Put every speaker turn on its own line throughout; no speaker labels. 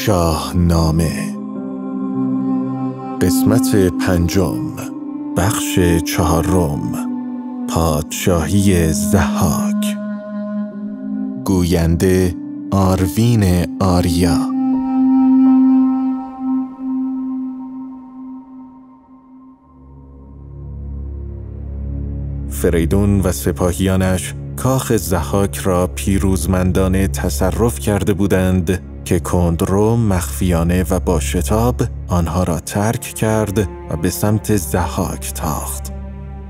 شاهنامه قسمت 5 بخش 4 پادشاهی ضحاک گوینده آروین آریا فریدون و سپاهیانش کاخ ضحاک را پیروزمندانه تصرف کرده بودند که کندرو مخفیانه و با شتاب آنها را ترک کرد و به سمت ضحاک تاخت.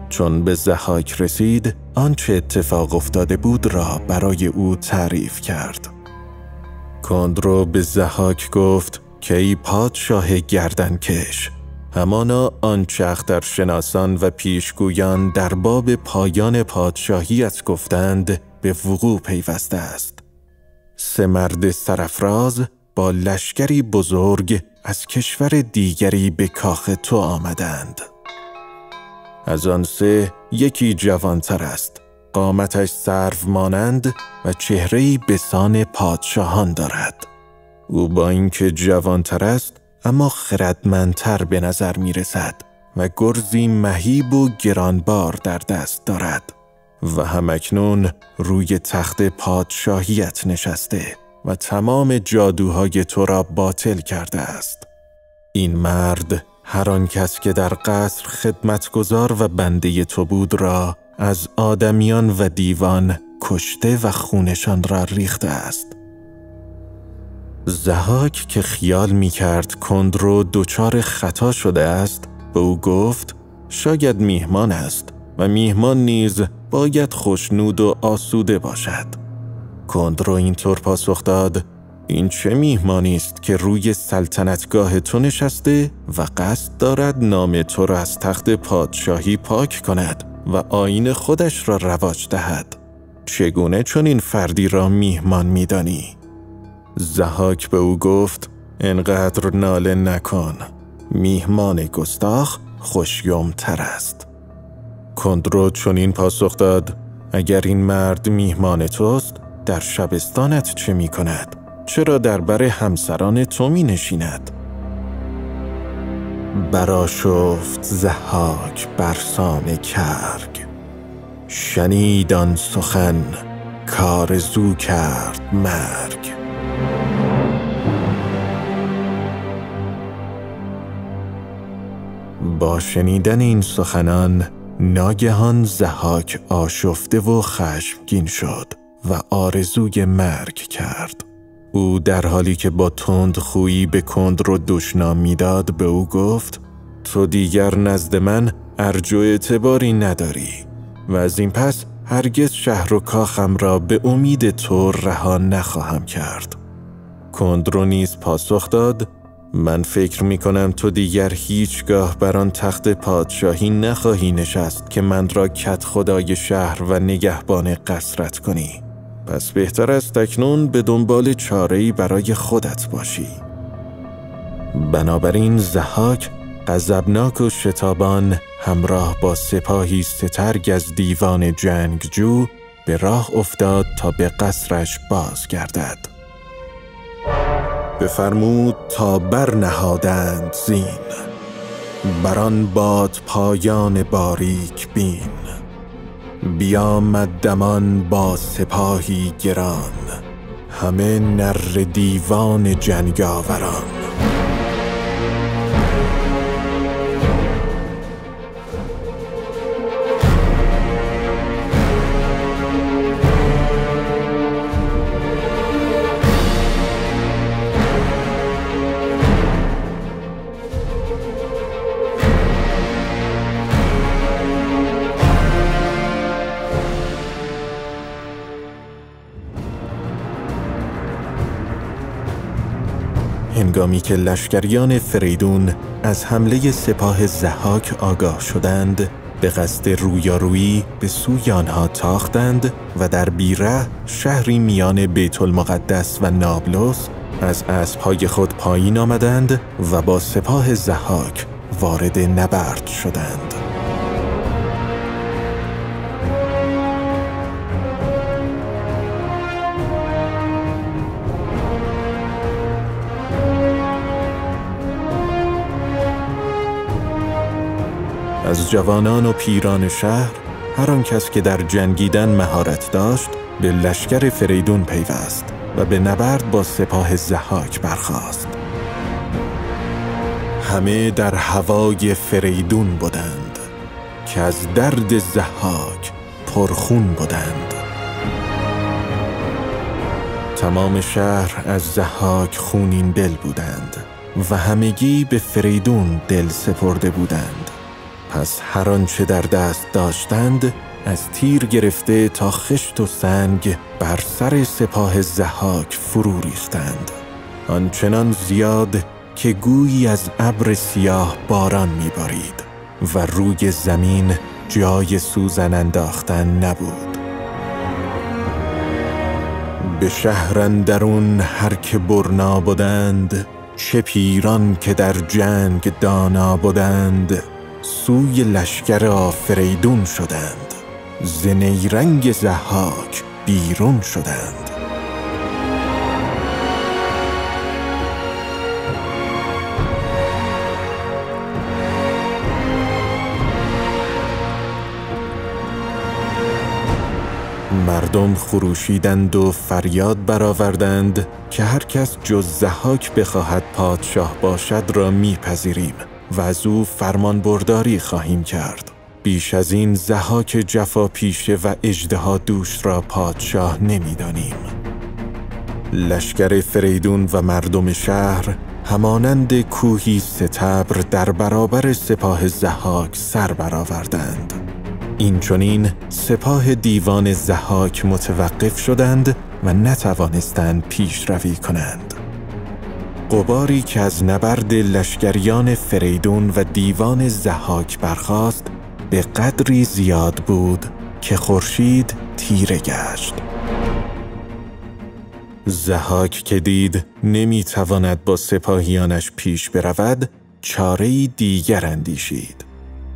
چون به ضحاک رسید، آنچه اتفاق افتاده بود را برای او تعریف کرد. کندرو به ضحاک گفت که ای پادشاه گردنکش، همانا آنچه اخترشناسان و پیشگویان در باب پایان پادشاهیت گفتند به وقوع پیوسته است. 3 مرد سرافراز با لشکری بزرگ از کشور دیگری به کاخ تو آمدند. از آن 3 یکی جوانتر است، قامتش سرو مانند و چهره‌ای به سان پادشاهان دارد. او با اینکه جوانتر است اما خردمندتر به نظر می رسد و گرزی مهیب و گرانبار در دست دارد و همکنون روی تخت پادشاهیت نشسته و تمام جادوهای تو را باطل کرده است. این مرد هر آن کس که در قصر خدمتگزار و بنده تو بود را از آدمیان و دیوان کشته و خونشان را ریخته است. ضحاک که خیال می کرد کندرو دچار خطا شده است به او گفت شاید میهمان است و میهمان نیز باید خوشنود و آسوده باشد. کندرو اینطور پاسخ داد این چه میهمانی است که روی سلطنتگاه تو نشسته و قصد دارد نام تو را از تخت پادشاهی پاک کند و آیین خودش را رواج دهد. چگونه چون این فردی را میهمان میدانی؟ ضحاک به او گفت انقدر ناله نکن، میهمان گستاخ خوشیومتر است. کندرو چنین پاسخ داد اگر این مرد میهمان توست در شبستانت چه می کند؟ چرا در بر همسران تو می نشیند؟ برآشفت ضحاک برسان کرگ، شنید آن سخن کآرزو کرد مرگ. با شنیدن این سخنان ناگهان ضحاک آشفته و خشمگین شد و آرزوی مرگ کرد. او در حالی که با تندخویی به کندرو دشنام میداد به او گفت تو دیگر نزد من ارج و اعتباری نداری و از این پس هرگز شهر و کاخم را به امید تو رها نخواهم کرد. کندرو نیز پاسخ داد من فکر می کنم تو دیگر هیچگاه بر آن تخت پادشاهی نخواهی نشست که من را کت خدای شهر و نگهبان قصرت کنی. پس بهتر است اکنون به دنبال چاره‌ای برای خودت باشی. بنابراین ضحاک غضبناک و شتابان همراه با سپاهی سترگ از دیوان جنگجو به راه افتاد تا به قصرش بازگردد. بفرمود تا برنهادند زین، بران باد پایان باریک بین. بیامد دمان با سپاهی گران، همه نره دیوان جنگاوران. هنگامی که لشکریان فریدون از حمله سپاه ضحاک آگاه شدند، به قصد رویارویی به سوی آنها تاختند و در بیره شهری میان بیت المقدس و نابلس از اسبهای خود پایین آمدند و با سپاه ضحاک وارد نبرد شدند. از جوانان و پیران شهر هر آن کس که در جنگیدن مهارت داشت به لشکر فریدون پیوست و به نبرد با سپاه ضحاک برخاست. همه در هوای فریدون بودند که از درد ضحاک پرخون بودند. تمام شهر از ضحاک خونین دل بودند و همگی به فریدون دل سپرده بودند. پس هر آنچه در دست داشتند از تیر گرفته تا خشت و سنگ بر سر سپاه ضحاک فرو ریختند، آنچنان زیاد که گویی از ابر سیاه باران می‌بارید و روی زمین جای سوزن انداختن نبود. به شهر اندرون هر که برنا بودند، چه پیران که در جنگ دانا بودند، سوی لشکر آفریدون شدند، ز نیرنگ ضحاک بیرون شدند. مردم خروشیدند و فریاد برآوردند که هر کس جز ضحاک بخواهد پادشاه باشد را میپذیریم و از او فرمان برداری خواهیم کرد. بیش از این ضحاک جفا پیشه و اژدها دوش را پادشاه نمیدانیم. لشکر فریدون و مردم شهر همانند کوهی ستبر در برابر سپاه ضحاک سر برآوردند. این چنین سپاه دیوان ضحاک متوقف شدند و نتوانستند پیشروی کنند. غباری که از نبرد لشکریان فریدون و دیوان ضحاک برخاست به قدری زیاد بود که خورشید تیره گشت. ضحاک که دید نمیتواند با سپاهیانش پیش برود، چاره‌ای دیگر اندیشید.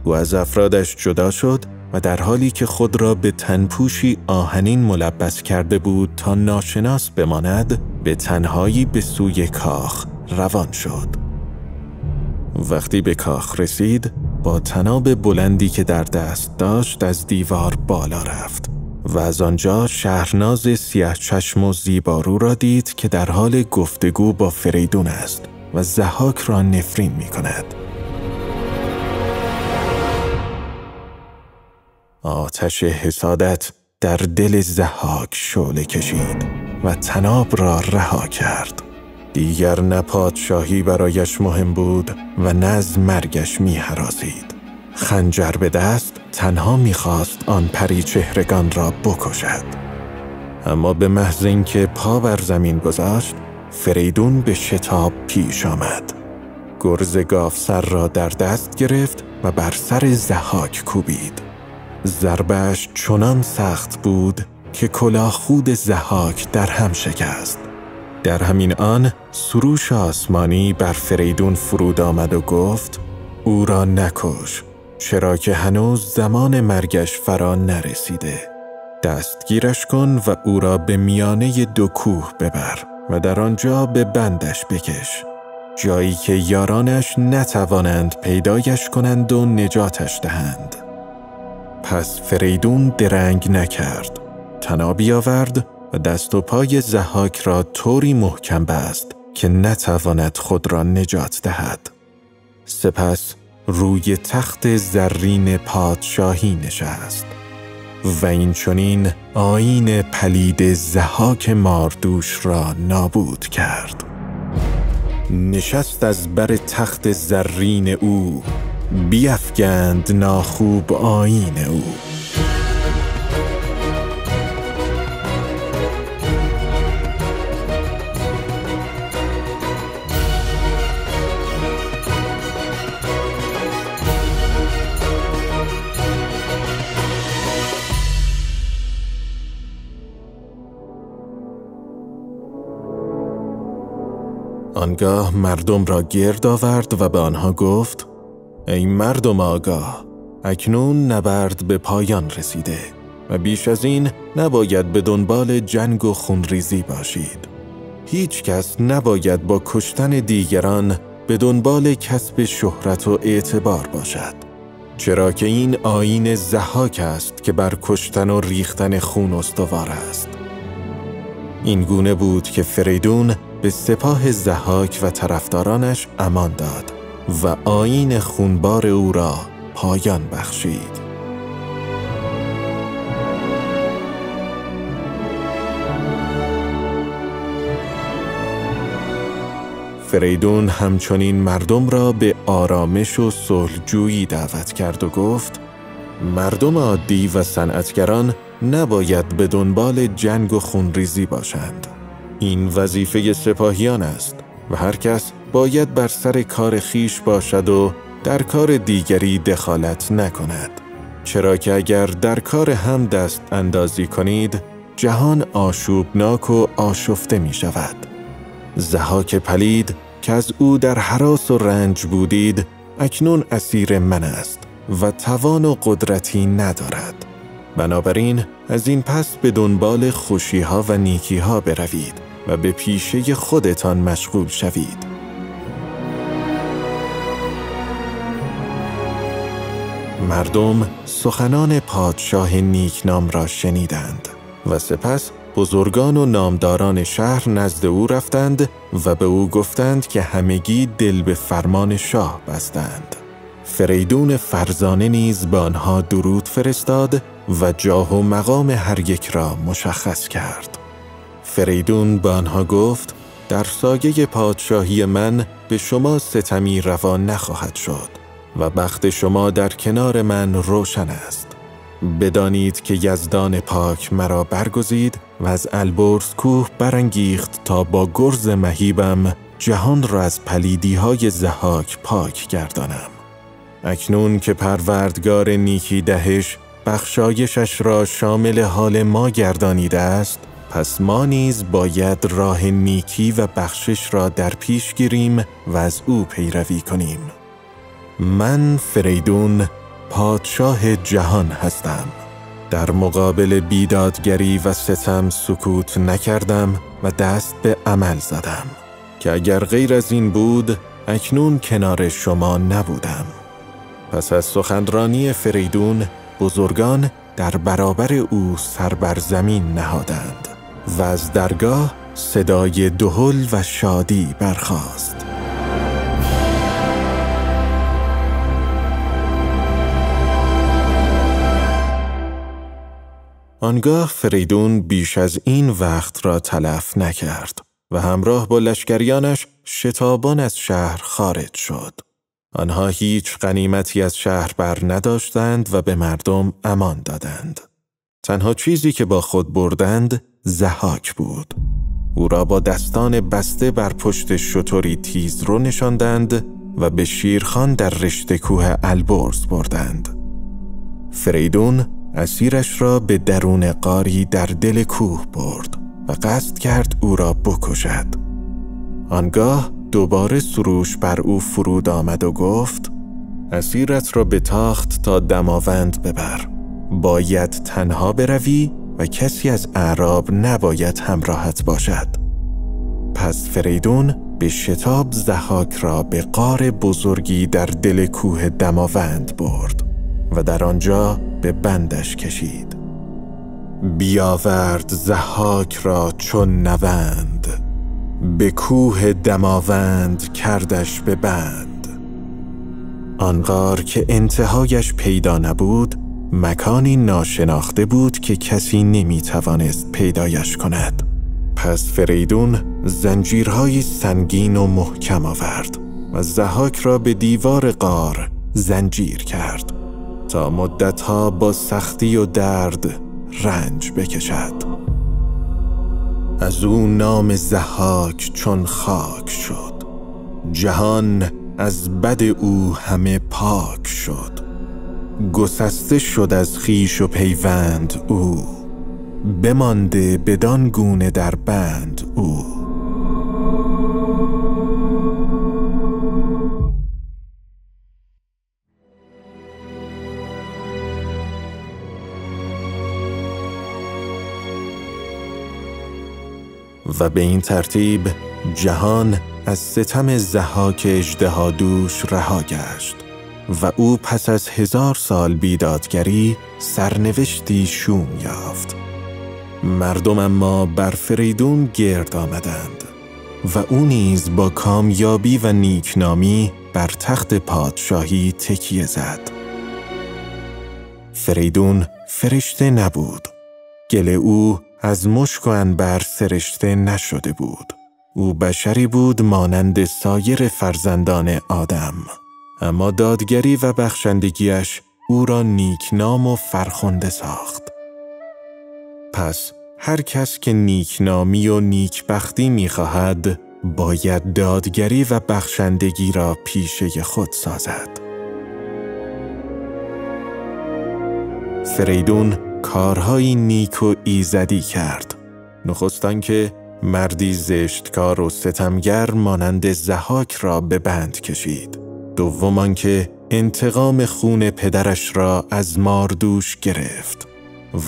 او از افرادش جدا شد و در حالی که خود را به تنپوشی آهنین ملبس کرده بود تا ناشناس بماند، به تنهایی به سوی کاخ روان شد. وقتی به کاخ رسید، با طناب بلندی که در دست داشت از دیوار بالا رفت و از آنجا شهرناز سیاه چشم و زیبارو را دید که در حال گفتگو با فریدون است و ضحاک را نفرین می کند. آتش حسادت در دل ضحاک شعله کشید و طناب را رها کرد. دیگر نه پادشاهی برایش مهم بود و نه از مرگش می‌هراسید. خنجر به دست تنها می‌خواست آن پری چهرگان را بکشد. اما به محض اینکه پا بر زمین گذاشت، فریدون به شتاب پیش آمد. گرز گاوسر را در دست گرفت و بر سر ضحاک کوبید. ضربه‌اش چنان سخت بود که کلاه خود ضحاک در هم شکست. در همین آن سروش آسمانی بر فریدون فرود آمد و گفت: او را نکش، چرا که هنوز زمان مرگش فرا نرسیده. دستگیرش کن و او را به میانه دو کوه ببر و در آنجا به بندش بکش، جایی که یارانش نتوانند پیدایش کنند و نجاتش دهند. پس فریدون درنگ نکرد، طنابی آورد و دست و پای ضحاک را طوری محکم بست که نتواند خود را نجات دهد. سپس روی تخت زرین پادشاهی نشست و این چنین آیین پلید ضحاک ماردوش را نابود کرد. نشست از بر تخت زرین او، بیفگند ناخوب آیین او. آنگاه مردم را گرد آورد و به آنها گفت: ای مردم آگاه، اکنون نبرد به پایان رسیده و بیش از این نباید به دنبال جنگ و خونریزی باشید. هیچ کس نباید با کشتن دیگران به دنبال کسب شهرت و اعتبار باشد. چرا که این آیین ضحاک است که بر کشتن و ریختن خون استوار است. این گونه بود که فریدون به سپاه ضحاک و طرفدارانش امان داد و آیین خونبار او را پایان بخشید. فریدون همچنین مردم را به آرامش و صلح‌جویی دعوت کرد و گفت: مردم عادی و صنعتگران نباید به دنبال جنگ و خونریزی باشند. این وظیفه سپاهیان است و هر کس باید بر سر کار خیش باشد و در کار دیگری دخالت نکند. چرا که اگر در کار هم دست اندازی کنید، جهان آشوبناک و آشفته می شود. ضحاک پلید که از او در هراس و رنج بودید، اکنون اسیر من است و توان و قدرتی ندارد. بنابراین از این پس به دنبال خوشی‌ها و نیکی‌ها بروید و به پیشه خودتان مشغول شوید. مردم سخنان پادشاه نیکنام را شنیدند و سپس بزرگان و نامداران شهر نزد او رفتند و به او گفتند که همگی دل به فرمان شاه بستند. فریدون فرزانه نیز به آنها درود فرستاد و جاه و مقام هر یک را مشخص کرد. فریدون به آنها گفت: در سایه پادشاهی من به شما ستمی روا نخواهد شد و بخت شما در کنار من روشن است. بدانید که یزدان پاک مرا برگزید و از البرز کوه برانگیخت تا با گرز مهیبم جهان را از پلیدی‌های ضحاک پاک گردانم. اکنون که پروردگار نیکی دهش بخشایشش را شامل حال ما گردانیده است، پس ما نیز باید راه نیکی و بخشش را در پیش گیریم و از او پیروی کنیم. من فریدون پادشاه جهان هستم. در مقابل بیدادگری و ستم سکوت نکردم و دست به عمل زدم که اگر غیر از این بود اکنون کنار شما نبودم. پس از سخنرانی فریدون بزرگان در برابر او سر بر زمین نهادند و از درگاه صدای دهل و شادی برخاست. آنگاه فریدون بیش از این وقت را تلف نکرد و همراه با لشکریانش شتابان از شهر خارج شد. آنها هیچ غنیمتی از شهر بر نداشتند و به مردم امان دادند. تنها چیزی که با خود بردند ضحاک بود. او را با دستان بسته بر پشت شتری تیزرو نشاندند و به شیرخوان در رشته کوه البرز بردند. فریدون اسیرش را به درون غاری در دل کوه برد و قصد کرد او را بکشد. آنگاه دوباره سروش بر او فرود آمد و گفت: اسیرت را به تاخت تا دماوند ببر. باید تنها بروی و کسی از اعراب نباید همراهت باشد. پس فریدون به شتاب ضحاک را به غار بزرگی در دل کوه دماوند برد و در آنجا به بندش کشید. بیاورد ضحاک را چون نوند، به کوه دماوند کردش به بند. آن غار که انتهایش پیدا نبود، مکانی ناشناخته بود که کسی نمیتوانست پیدایش کند. پس فریدون زنجیرهای سنگین و محکم آورد و ضحاک را به دیوار غار زنجیر کرد تا مدتها با سختی و درد رنج بکشد. از او نام ضحاک چون خاک شد، جهان از بد او همه پاک شد. گسسته شد از خویش و پیوند او، بمانده بدان گونه در بند او. و به این ترتیب جهان از ستم ضحاک اژدهادوش رها گشت و او پس از 1000 سال بیدادگری سرنوشتی شوم یافت. مردم اما بر فریدون گرد آمدند و او نیز با کامیابی و نیکنامی بر تخت پادشاهی تکیه زد. فریدون فرشته نبود. گل او از مشک و عنبر سرشته نشده بود. او بشری بود مانند سایر فرزندان آدم، اما دادگری و بخشندگیش او را نیکنام و فرخنده ساخت. پس هر کس که نیکنامی و نیکبختی می‌خواهد باید دادگری و بخشندگی را پیشه خود سازد. فریدون کارهای نیک و ایزدی کرد. نخست آنکه مردی زشتکار و ستمگر مانند ضحاک را به بند کشید. دوم آنکه انتقام خون پدرش را از ماردوش گرفت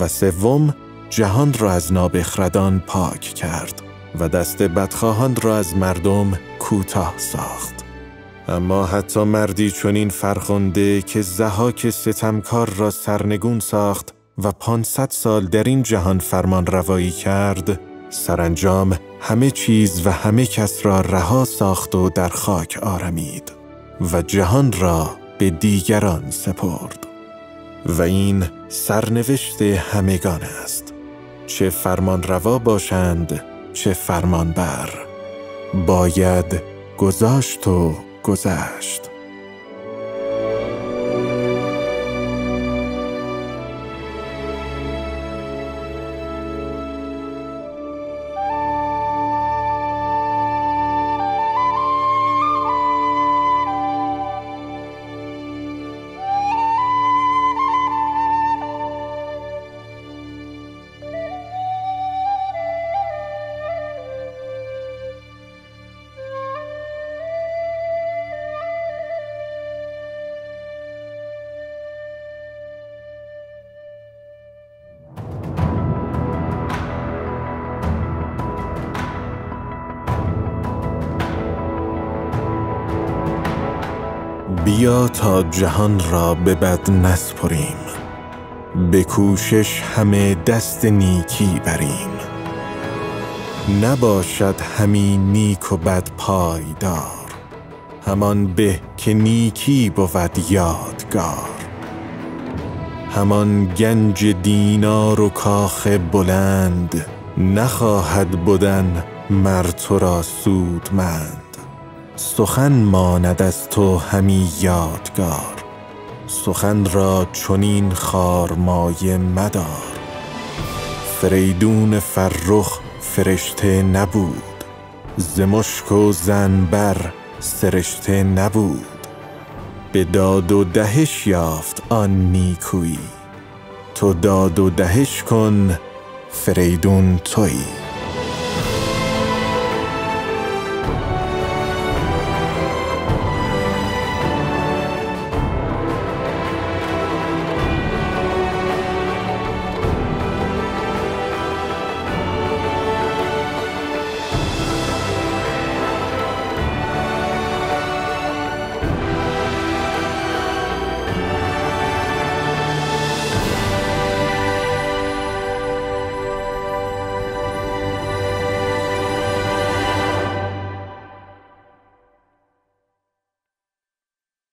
و سوم جهان را از نابخردان پاک کرد و دست بدخواهان را از مردم کوتاه ساخت. اما حتی مردی چنین فرخنده که ضحاک ستمکار را سرنگون ساخت و 500 سال در این جهان فرمان روایی کرد، سرانجام همه چیز و همه کس را رها ساخت و در خاک آرمید و جهان را به دیگران سپرد. و این سرنوشت همگان است، چه فرمان روا باشند چه فرمان بر. باید گذاشت و گذشت. بیا تا جهان را به بد نسپریم، به کوشش همه دست نیکی بریم. نباشد همی نیک و بد پایدار، همان به که نیکی بود یادگار. همان گنج دینار و کاخ بلند، نخواهد بودن مر تو را سودمند. سخن ماند از تو همی یادگار، سخن را چنین خارمایه مدار. فریدون فرخ فرشته نبود، ز مشک و ز عنبر سرشته نبود. به داد و دهش یافت آن نیکویی، تو داد و دهش کن فریدون تویی.